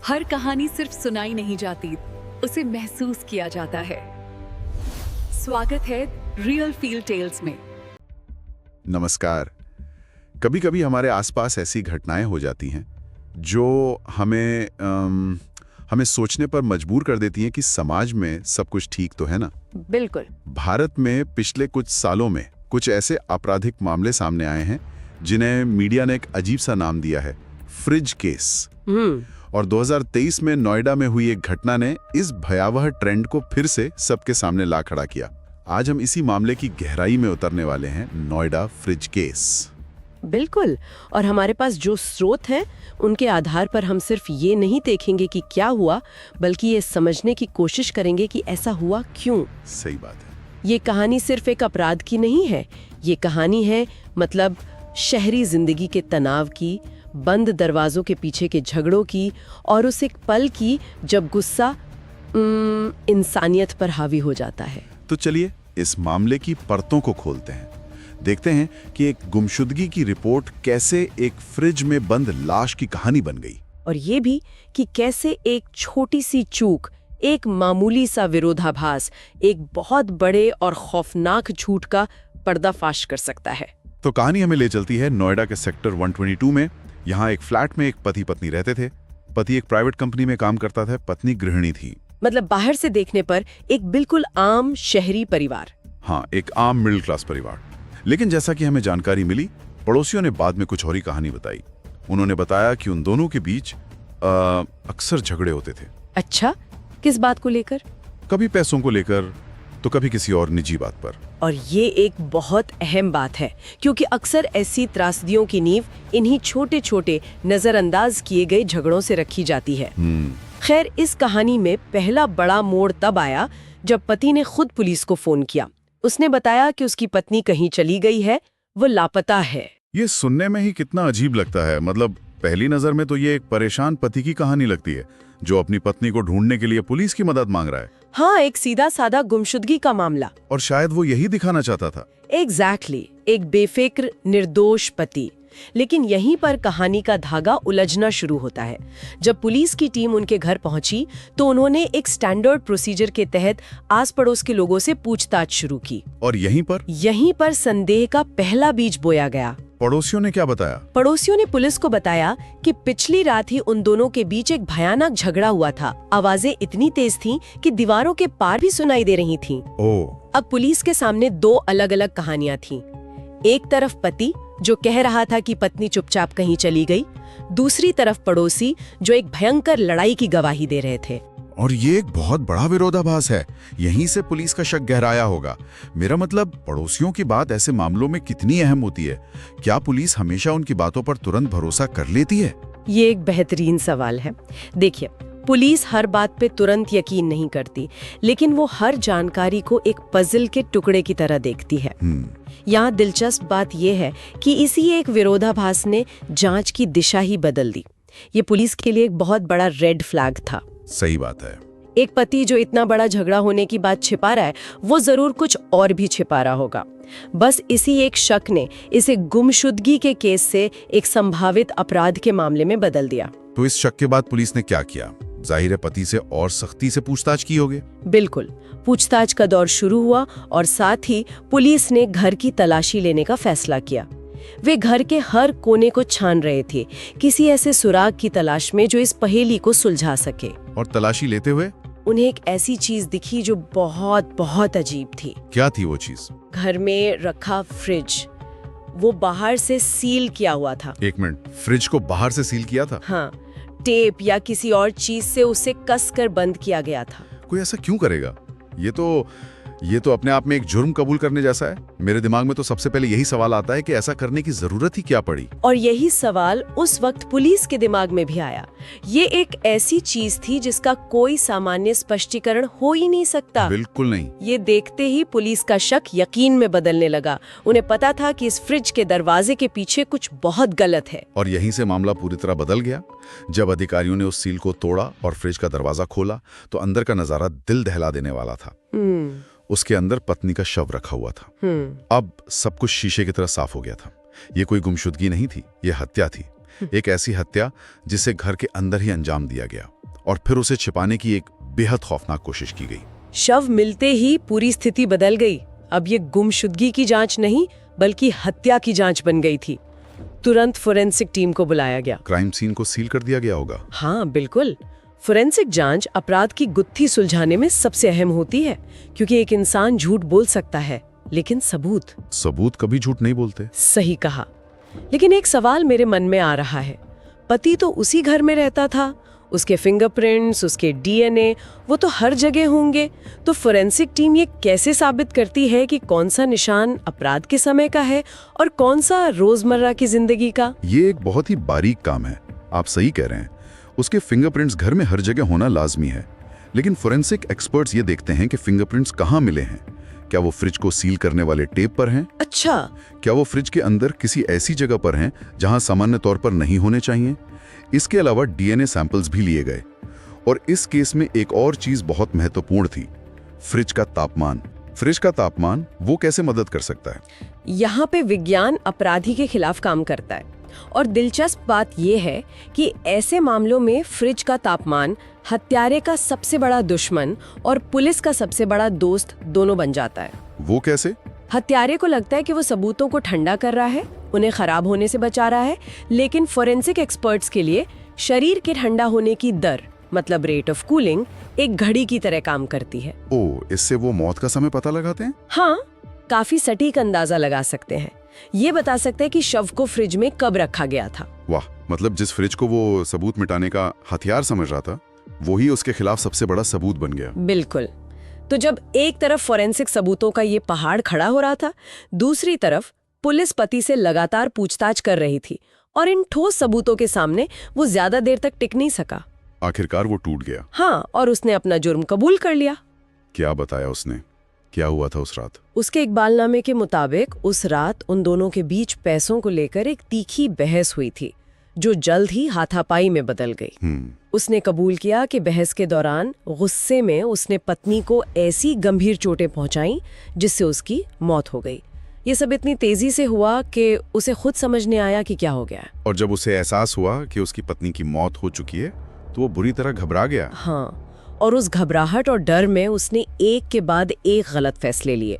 हर कहानी सिर्फ सुनाई नहीं जाती, उसे महसूस किया जाता है। स्वागत है रियल फील टेल्स में। नमस्कार। कभी कभी हमारे आसपास ऐसी घटनाएं हो जाती हैं जो हमें सोचने पर मजबूर कर देती हैं कि समाज में सब कुछ ठीक तो है ना। बिल्कुल। भारत में पिछले कुछ सालों में कुछ ऐसे आपराधिक मामले सामने आए हैं जिन्हें मीडिया ने एक अजीब सा नाम दिया है, फ्रिज केस। और 2023 में नोएडा में हुई एक घटना ने इस भयावह ट्रेंड को फिर से सबके सामने ला खड़ा किया। आज हम इसी मामले की गहराई में उतरने वाले हैं, नोएडा फ्रिज केस। बिल्कुल। और हमारे पास जो स्रोत हैं उनके आधार पर हम सिर्फ ये नहीं देखेंगे कि क्या हुआ, बल्कि ये समझने की कोशिश करेंगे कि ऐसा हुआ क्यों। सही बात है। ये कहानी सिर्फ एक अपराध की नहीं है, ये कहानी है मतलब शहरी जिंदगी के तनाव की, बंद दरवाजों के पीछे के झगड़ों की, और उस एक पल की जब गुस्सा इंसानियत पर हावी हो जाता है। तो चलिए इस मामले की परतों को खोलते हैं, देखते हैं कि एक गुमशुदगी की रिपोर्ट कैसे एक फ्रिज में बंद लाश की कहानी बन गई, और ये भी कि कैसे एक छोटी सी चूक, एक मामूली सा विरोधाभास एक बहुत बड़े और खौफनाक झूठ का पर्दाफाश कर सकता है। तो कहानी हमें ले चलती है नोएडा के सेक्टर 122 में। यहाँ एक फ्लैट में एक पति पत्नी रहते थे। पति एक प्राइवेट कंपनी में काम करता था, पत्नी गृहिणी थी। मतलब बाहर से देखने पर एक बिल्कुल आम शहरी परिवार। हाँ, एक आम मिडिल क्लास परिवार। लेकिन जैसा कि हमें जानकारी मिली, पड़ोसियों ने बाद में कुछ और ही कहानी बताई। उन्होंने बताया कि उन दोनों के बीच अक्सर झगड़े होते थे। अच्छा, किस बात को लेकर? कभी पैसों को लेकर तो कभी किसी और निजी बात पर। और ये एक बहुत अहम बात है, क्योंकि अक्सर ऐसी त्रासदियों की नींव इन्हीं छोटे छोटे नजरअंदाज किए गए झगड़ों से रखी जाती है। खैर, इस कहानी में पहला बड़ा मोड़ तब आया जब पति ने खुद पुलिस को फोन किया। उसने बताया कि उसकी पत्नी कहीं चली गई है, वो लापता है। ये सुनने में ही कितना अजीब लगता है। मतलब पहली नजर में तो ये एक परेशान पति की कहानी लगती है जो अपनी पत्नी को ढूंढने के लिए पुलिस की मदद मांग रहा है। हाँ, एक सीधा साधा गुमशुदगी का मामला। और शायद वो यही दिखाना चाहता था। एग्जैक्टली, एक बेफिक्र निर्दोष पति। लेकिन यहीं पर कहानी का धागा उलझना शुरू होता है। जब पुलिस की टीम उनके घर पहुंची तो उन्होंने एक स्टैंडर्ड प्रोसीजर के तहत आस पड़ोस के लोगों से पूछताछ शुरू की। और यहीं पर संदेह का पहला बीज बोया गया। पड़ोसियों ने क्या बताया? पड़ोसियों ने पुलिस को बताया कि पिछली रात ही उन दोनों के बीच एक भयानक झगड़ा हुआ था। आवाजें इतनी तेज थीं कि दीवारों के पार भी सुनाई दे रही थीं। अब पुलिस के सामने दो अलग अलग कहानियां थीं। एक तरफ पति जो कह रहा था कि पत्नी चुपचाप कहीं चली गई, दूसरी तरफ पड़ोसी जो एक भयंकर लड़ाई की गवाही दे रहे थे। और ये एक बहुत बड़ा विरोधाभास है। यहीं से पुलिस का शक गहराया होगा। मेरा मतलब, पड़ोसियों की बात ऐसे मामलों में कितनी अहम होती है? क्या पुलिस हमेशा उनकी बातों पर तुरंत भरोसा कर लेती है? ये एक बेहतरीन सवाल है। देखिए, पुलिस हर बात पे तुरंत यकीन नहीं करती, लेकिन वो हर जानकारी को एक पजल के टुकड़े की तरह देखती है। यहाँ दिलचस्प बात यह है कि इसी एक विरोधाभास ने जांच की दिशा ही बदल दी। ये पुलिस के लिए एक बहुत बड़ा रेड फ्लैग था। सही बात है। एक पति जो इतना बड़ा झगड़ा होने की बात छिपा रहा है, वो जरूर कुछ और भी छिपा रहा होगा। बस इसी एक शक ने इसे गुमशुदगी के केस से एक संभावित अपराध के मामले में बदल दिया। तो इस शक के बाद पुलिस ने क्या किया? जाहिर है पति से और सख्ती से पूछताछ की होगी। बिल्कुल, पूछताछ का दौर शुरू हुआ और साथ ही पुलिस ने घर की तलाशी लेने का फैसला किया। वे घर के हर कोने को छान रहे थे, किसी ऐसे सुराग की तलाश में जो इस पहेली को सुलझा सके। और तलाशी लेते हुए उन्हें एक ऐसी चीज दिखी जो बहुत बहुत अजीब थी। क्या थी वो चीज? घर में रखा फ्रिज, वो बाहर से सील किया हुआ था। एक मिनट, फ्रिज को बाहर से सील किया था? हाँ, टेप या किसी और चीज से उसे कसकर बंद किया गया था। कोई ऐसा क्यों करेगा? ये तो अपने आप में एक जुर्म कबूल करने जैसा है। मेरे दिमाग में तो सबसे पहले यही सवाल आता है कि ऐसा करने की जरूरत ही क्या पड़ी। और यही सवाल उस वक्त पुलिस के दिमाग में भी आया। ये एक ऐसी चीज थी जिसका कोई सामान्य स्पष्टीकरण हो ही नहीं सकता। बिल्कुल नहीं। ये देखते ही पुलिस का शक यकीन में बदलने लगा। उन्हें पता था कि इस फ्रिज के दरवाजे के पीछे कुछ बहुत गलत है। और यहीं से मामला पूरी तरह बदल गया। जब अधिकारियों ने उस सील को तोड़ा और फ्रिज का दरवाजा खोला तो अंदर का नजारा दिल दहला देने वाला था। उसके अंदर पत्नी का शव रखा हुआ था। अब सब कुछ शीशे की तरह साफ हो गया था। ये कोई गुमशुदगी नहीं थी, ये हत्या थी। एक ऐसी हत्या जिसे घर के अंदर ही अंजाम दिया गया। और फिर उसे छिपाने की एक बेहद खौफनाक कोशिश की गई। शव मिलते ही पूरी स्थिति बदल गई। अब ये गुमशुदगी की जांच नहीं बल्कि हत्या की जांच बन गई थी। तुरंत फोरेंसिक टीम को बुलाया गया। क्राइम सीन को सील कर दिया गया होगा। हाँ बिल्कुल। फोरेंसिक जांच अपराध की गुत्थी सुलझाने में सबसे अहम होती है, क्योंकि एक इंसान झूठ बोल सकता है लेकिन सबूत कभी झूठ नहीं बोलते। सही कहा। लेकिन एक सवाल मेरे मन में आ रहा है, पति तो उसी घर में रहता था, उसके फिंगरप्रिंट्स, उसके डीएनए, वो तो हर जगह होंगे। तो फोरेंसिक टीम ये कैसे साबित करती है कि कौन सा निशान अपराध के समय का है और कौन सा रोजमर्रा की जिंदगी का? ये एक बहुत ही बारीक काम है। आप सही कह रहे हैं, उसके फिंगरप्रिंट्स घर में हर जगह होना लाजमी है, लेकिन फोरेंसिक एक्सपर्ट्स ये देखते हैं कि फिंगरप्रिंट्स कहाँ मिले हैं। क्या वो फ्रिज को सील करने वाले टेप पर हैं? अच्छा। क्या वो फ्रिज के अंदर किसी ऐसी जगह पर हैं जहां सामान्य तौर पर नहीं होने चाहिए? इसके अलावा डीएनए सैंपल्स भी लिए गए। और इस केस में एक और चीज बहुत महत्वपूर्ण थी, फ्रिज का तापमान। फ्रिज का तापमान वो कैसे मदद कर सकता है? यहाँ पे विज्ञान अपराधी के खिलाफ काम करता है। और दिलचस्प बात यह है कि ऐसे मामलों में फ्रिज का तापमान हत्यारे का सबसे बड़ा दुश्मन और पुलिस का सबसे बड़ा दोस्त दोनों बन जाता है। वो कैसे? हत्यारे को लगता है कि वो सबूतों को ठंडा कर रहा है, उन्हें खराब होने से बचा रहा है, लेकिन फोरेंसिक एक्सपर्ट्स के लिए शरीर के ठंडा होने की दर, मतलब रेट ऑफ कूलिंग, एक घड़ी की तरह काम करती है। इससे वो मौत का समय पता लगाते हैं? हाँ, काफी सटीक अंदाजा लगा सकते हैं। ये बता सकते हैं कि शव को फ्रिज में कब रखा गया था। वाह, मतलब जिस फ्रिज को वो सबूत मिटाने का हथियार समझ रहा था, वही उसके खिलाफ सबसे बड़ा सबूत बन गया। बिल्कुल। तो जब एक तरफ फोरेंसिक सबूतों का ये पहाड़ खड़ा हो रहा था, दूसरी तरफ पुलिस पति से लगातार पूछताछ कर रही थी और इन ठोस सबूतों के सामने वो ज्यादा देर तक टिक नहीं सका। आखिरकार वो टूट गया। हाँ, और उसने अपना जुर्म कबूल कर लिया। क्या बताया उसने? क्या हुआ था उस रात? उसके इकबालनामे के मुताबिक उस रात उन दोनों के बीच पैसों को लेकर एक तीखी बहस हुई थी, जो जल्द ही हाथापाई में बदल गई। उसने कबूल किया कि बहस के दौरान गुस्से में उसने पत्नी को ऐसी गंभीर चोटें पहुंचाई जिससे उसकी मौत हो गई। ये सब इतनी तेजी से हुआ कि उसे खुद समझने आया कि क्या हो गया। और जब उसे एहसास हुआ कि उसकी पत्नी की मौत हो चुकी है, तो वो बुरी तरह घबरा गया। हाँ, और उस घबराहट और डर में उसने एक के बाद एक गलत फैसले लिए।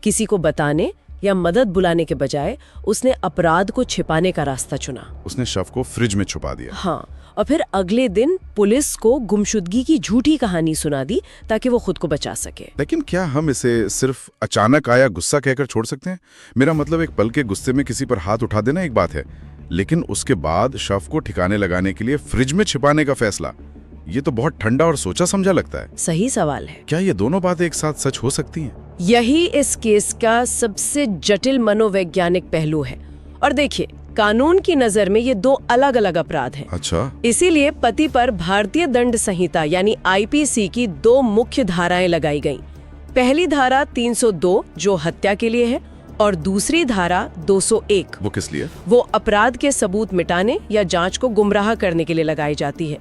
किसी को बताने या मदद बुलाने के बजाय उसने अपराध को छिपाने का रास्ता चुना। उसने शव को फ्रिज में छुपा दिया। हाँ, और फिर अगले दिन पुलिस को गुमशुदगी की झूठी कहानी सुना दी ताकि वो खुद को बचा सके। लेकिन क्या हम इसे सिर्फ अचानक आया गुस्सा कहकर छोड़ सकते हैं? मेरा मतलब, एक पल के गुस्से में किसी पर हाथ उठा देना एक बात है, लेकिन उसके बाद शव को ठिकाने लगाने के लिए फ्रिज में छिपाने का फैसला, ये तो बहुत ठंडा और सोचा समझा लगता है। सही सवाल है। क्या ये दोनों बातें एक साथ सच हो सकती हैं? यही इस केस का सबसे जटिल मनोवैज्ञानिक पहलू है। और देखिए, कानून की नजर में ये दो अलग अलग अपराध हैं। अच्छा। इसीलिए पति पर भारतीय दंड संहिता यानी आईपीसी की दो मुख्य धाराएं लगाई गईं। पहली धारा 302 जो हत्या के लिए है, और दूसरी धारा 201। वो किस लिए? वो अपराध के सबूत मिटाने या जांच को गुमराह करने के लिए लगाई जाती है।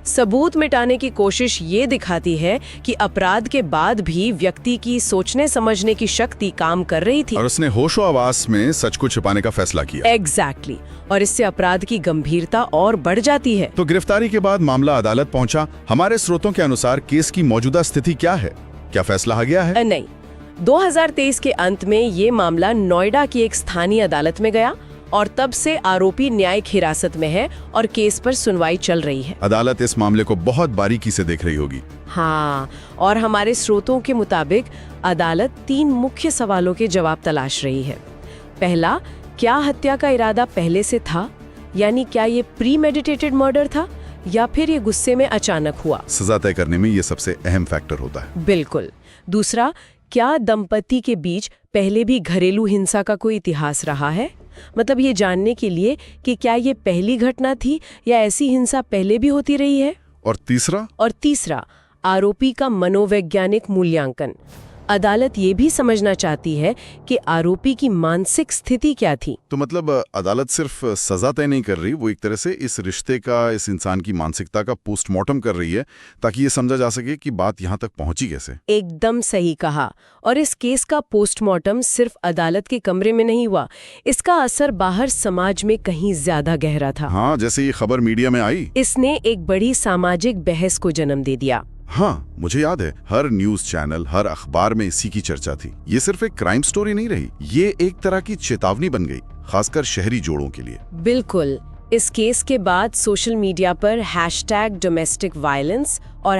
सबूत मिटाने की कोशिश ये दिखाती है कि अपराध के बाद भी व्यक्ति की सोचने समझने की शक्ति काम कर रही थी और उसने होशो हवास में सच को छिपाने का फैसला किया। एग्जैक्टली। और इससे अपराध की गंभीरता और बढ़ जाती है। तो गिरफ्तारी के बाद मामला अदालत पहुंचा। हमारे स्रोतों के अनुसार केस की मौजूदा स्थिति क्या है? क्या फैसला आ गया है? नहीं, 2023 के अंत में ये मामला नोएडा की एक स्थानीय अदालत में गया और तब से आरोपी न्यायिक हिरासत में है और केस पर सुनवाई चल रही है। अदालत इस मामले को बहुत बारीकी से देख रही होगी। हाँ, और हमारे स्रोतों के मुताबिक अदालत 3 मुख्य सवालों के जवाब तलाश रही है। पहला, क्या हत्या का इरादा पहले से था, यानी क्या ये प्रीमेडिटेटेड मर्डर था या फिर ये गुस्से में अचानक हुआ? सजा तय करने में ये सबसे अहम फैक्टर होता है। बिल्कुल। दूसरा, क्या दंपति के बीच पहले भी घरेलू हिंसा का कोई इतिहास रहा है, मतलब ये जानने के लिए कि क्या ये पहली घटना थी या ऐसी हिंसा पहले भी होती रही है। और तीसरा, आरोपी का मनोवैज्ञानिक मूल्यांकन। अदालत ये भी समझना चाहती है कि आरोपी की मानसिक स्थिति क्या थी। तो मतलब अदालत सिर्फ सजा तय नहीं कर रही, वो एक तरह से इस रिश्ते का, इस इंसान की मानसिकता का पोस्टमार्टम कर रही है, ताकि ये समझा जा सके कि बात यहाँ तक पहुंची कैसे। एकदम सही कहा। और इस केस का पोस्टमार्टम सिर्फ अदालत के कमरे में नहीं हुआ, इसका असर बाहर समाज में कहीं ज्यादा गहरा था। हाँ, जैसे ये खबर मीडिया में आई, इसने एक बड़ी सामाजिक बहस को जन्म दे दिया। हाँ, मुझे याद है हर न्यूज चैनल, हर अखबार में इसी की चर्चा थी। ये सिर्फ एक क्राइम स्टोरी नहीं रही, ये एक तरह की चेतावनी बन गई, खासकर शहरी जोड़ों के लिए। बिल्कुल। इस केस के बाद सोशल मीडिया पर #domestic violence और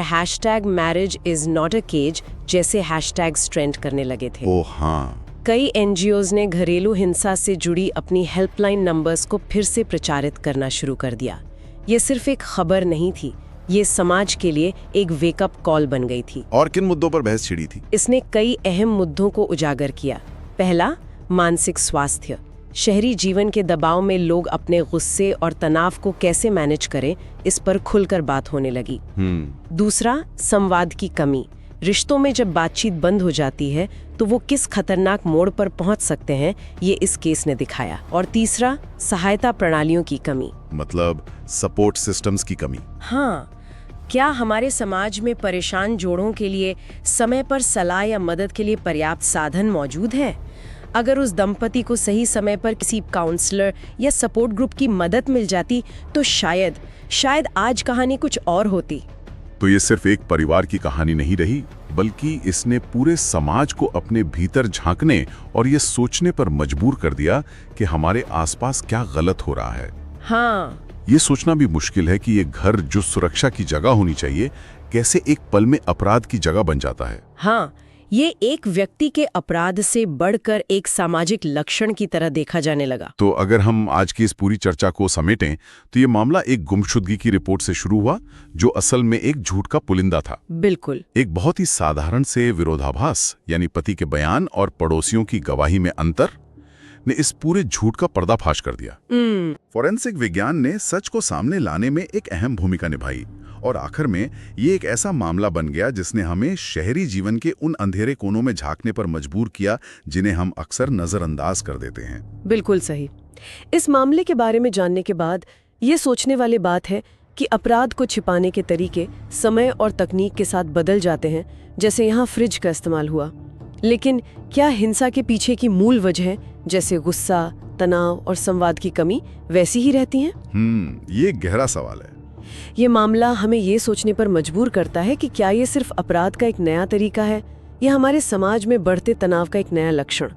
#marriage is not a cage जैसे हैशटैग्स ट्रेंड करने लगे थे। ओह हाँ। कई एनजीओज ने घरेलू हिंसा से जुड़ी अपनी हेल्पलाइन नंबर्स को फिर से प्रचारित करना शुरू कर दिया। ये सिर्फ एक खबर नहीं थी, ये समाज के लिए एक वेकअप कॉल बन गई थी। और किन मुद्दों पर बहस छिड़ी थी? इसने कई अहम मुद्दों को उजागर किया। पहला, मानसिक स्वास्थ्य। शहरी जीवन के दबाव में लोग अपने गुस्से और तनाव को कैसे मैनेज करें, इस पर खुलकर बात होने लगी। दूसरा, संवाद की कमी। रिश्तों में जब बातचीत बंद हो जाती है तो वो किस खतरनाक मोड़ पर पहुंच सकते हैं, ये इस केस ने दिखाया। और तीसरा, सहायता प्रणालियों की कमी, मतलब सपोर्ट सिस्टम्स की कमी। हाँ, क्या हमारे समाज में परेशान जोड़ों के लिए समय पर सलाह या मदद के लिए पर्याप्त साधन मौजूद है? अगर उस दंपति को सही समय पर किसी काउंसलर या सपोर्ट ग्रुप की मदद मिल जाती तो शायद आज कहानी कुछ और होती। तो ये सिर्फ एक परिवार की कहानी नहीं रही, बल्कि इसने पूरे समाज को अपने भीतर झांकने और ये सोचने पर मजबूर कर दिया कि हमारे आसपास क्या गलत हो रहा है। हाँ, ये सोचना भी मुश्किल है कि ये घर जो सुरक्षा की जगह होनी चाहिए, कैसे एक पल में अपराध की जगह बन जाता है। हाँ, ये एक व्यक्ति के अपराध से बढ़कर एक सामाजिक लक्षण की तरह देखा जाने लगा। तो अगर हम आज की इस पूरी चर्चा को समेटें तो ये मामला एक गुमशुदगी की रिपोर्ट से शुरू हुआ, जो असल में एक झूठ का पुलिंदा था। बिल्कुल। एक बहुत ही साधारण से विरोधाभास, यानी पति के बयान और पड़ोसियों की गवाही में अंतर, ने इस पूरे झूठ का पर्दाफाश कर दिया। फोरेंसिक विज्ञान ने सच को सामने लाने में एक अहम भूमिका निभाई और आखिर में ये एक ऐसा मामला बन गया जिसने हमें शहरी जीवन के उन अंधेरे कोनों में झांकने पर मजबूर किया जिन्हें हम अक्सर नजरअंदाज कर देते हैं। बिल्कुल सही। इस मामले के बारे में जानने के बाद ये सोचने वाली बात है कि अपराध को छिपाने के तरीके समय और तकनीक के साथ बदल जाते हैं, जैसे यहाँ फ्रिज का इस्तेमाल हुआ। लेकिन क्या हिंसा के पीछे की मूल वजह, जैसे गुस्सा, तनाव और संवाद की कमी, वैसी ही रहती हैं? ये गहरा सवाल है। ये मामला हमें ये सोचने पर मजबूर करता है कि क्या ये सिर्फ अपराध का एक नया तरीका है या हमारे समाज में बढ़ते तनाव का एक नया लक्षण।